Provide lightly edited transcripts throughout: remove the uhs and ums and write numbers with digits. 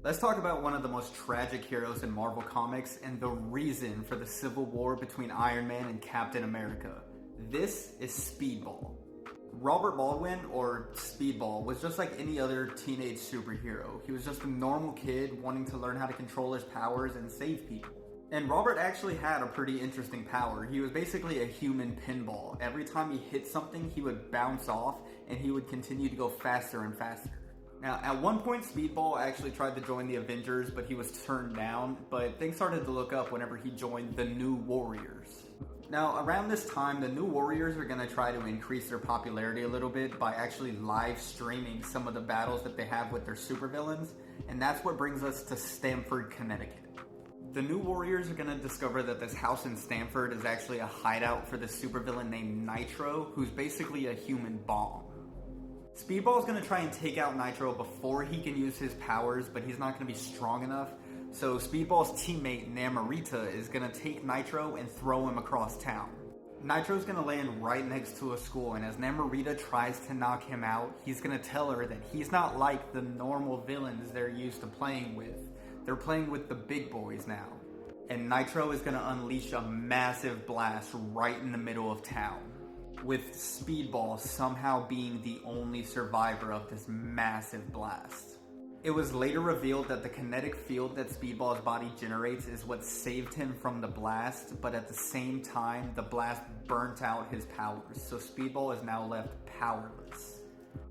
Let's talk about one of the most tragic heroes in Marvel Comics and the reason for the civil war between Iron Man and Captain America. This is Speedball. Robert Baldwin, or Speedball, was just like any other teenage superhero. He was just a normal kid wanting to learn how to control his powers and save people. And Robert actually had a pretty interesting power. He was basically a human pinball. Every time he hit something, he would bounce off and he would continue to go faster and faster. Now, at one point, Speedball actually tried to join the Avengers, but he was turned down, but things started to look up whenever he joined the New Warriors. Now, around this time, the New Warriors are going to try to increase their popularity a little bit by actually live streaming some of the battles that they have with their supervillains, and that's what brings us to Stamford, Connecticut. The New Warriors are going to discover that this house in Stamford is actually a hideout for this supervillain named Nitro, who's basically a human bomb. Speedball is going to try and take out Nitro before he can use his powers, but he's not going to be strong enough. So Speedball's teammate Namorita is going to take Nitro and throw him across town. Nitro's going to land right next to a school, and as Namorita tries to knock him out, he's going to tell her that he's not like the normal villains they're used to playing with. They're playing with the big boys now. And Nitro is going to unleash a massive blast right in the middle of town, with Speedball somehow being the only survivor of this massive blast. It was later revealed that the kinetic field that Speedball's body generates is what saved him from the blast, but at the same time, the blast burnt out his powers, so Speedball is now left powerless.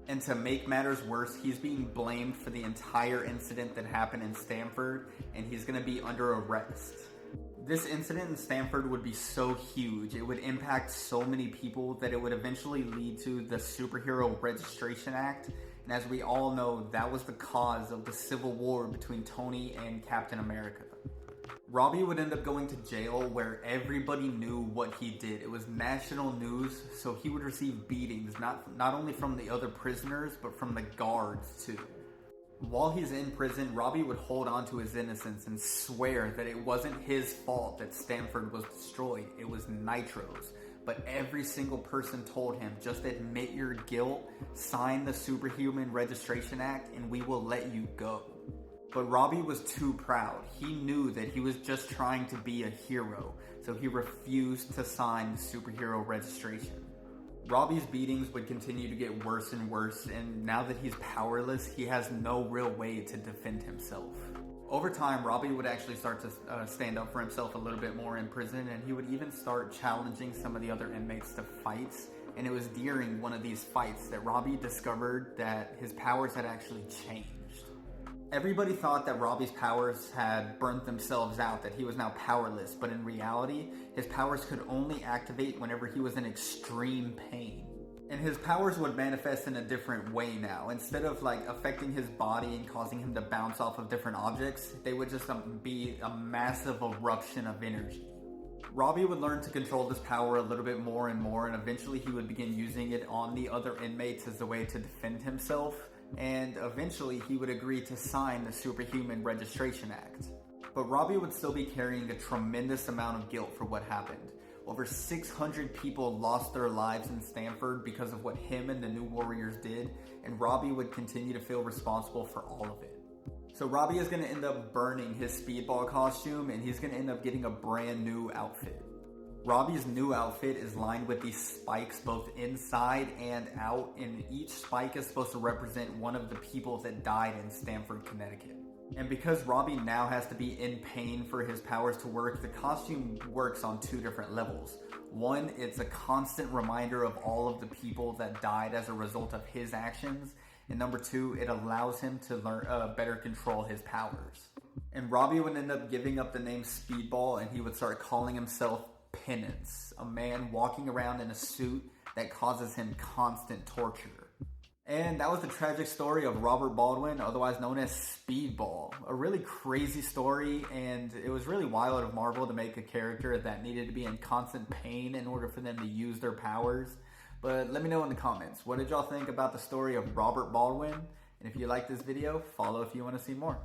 And to make matters worse, he's being blamed for the entire incident that happened in Stamford, and he's going to be under arrest. This incident in Stamford would be so huge, it would impact so many people that it would eventually lead to the Superhero Registration Act, and as we all know, that was the cause of the civil war between Tony and Captain America. Robbie would end up going to jail where everybody knew what he did. It was national news, so he would receive beatings, not only from the other prisoners, but from the guards too. While he's in prison, Robbie would hold on to his innocence and swear that it wasn't his fault that Stamford was destroyed, it was Nitro's. But every single person told him, just admit your guilt, sign the Superhuman Registration Act, and we will let you go. But Robbie was too proud. He knew that he was just trying to be a hero, so he refused to sign the superhero registration. Robbie's beatings would continue to get worse and worse, and now that he's powerless, he has no real way to defend himself. Over time, Robbie would actually start to stand up for himself a little bit more in prison, and he would even start challenging some of the other inmates to fights. And it was during one of these fights that Robbie discovered that his powers had actually changed. Everybody thought that Robbie's powers had burnt themselves out, that he was now powerless, but in reality, his powers could only activate whenever he was in extreme pain. And his powers would manifest in a different way now. Instead of affecting his body and causing him to bounce off of different objects, they would just be a massive eruption of energy. Robbie would learn to control this power a little bit more and more, and eventually he would begin using it on the other inmates as a way to defend himself. And eventually he would agree to sign the Superhuman Registration Act. But Robbie would still be carrying a tremendous amount of guilt for what happened. Over 600 people lost their lives in Stamford because of what him and the New Warriors did, and Robbie would continue to feel responsible for all of it. So Robbie is going to end up burning his Speedball costume, and he's going to end up getting a brand new outfit. Robbie's new outfit is lined with these spikes both inside and out, and each spike is supposed to represent one of the people that died in Stamford, Connecticut. And because Robbie now has to be in pain for his powers to work, the costume works on two different levels. One, it's a constant reminder of all of the people that died as a result of his actions. And number two, it allows him to learn better control his powers. And Robbie would end up giving up the name Speedball, and he would start calling himself Penance, a man walking around in a suit that causes him constant torture. And that was the tragic story of Robert Baldwin, otherwise known as Speedball. A really crazy story, and it was really wild of Marvel to make a character that needed to be in constant pain in order for them to use their powers. But let me know in the comments, what did y'all think about the story of Robert Baldwin? And if you like this video, follow if you want to see more.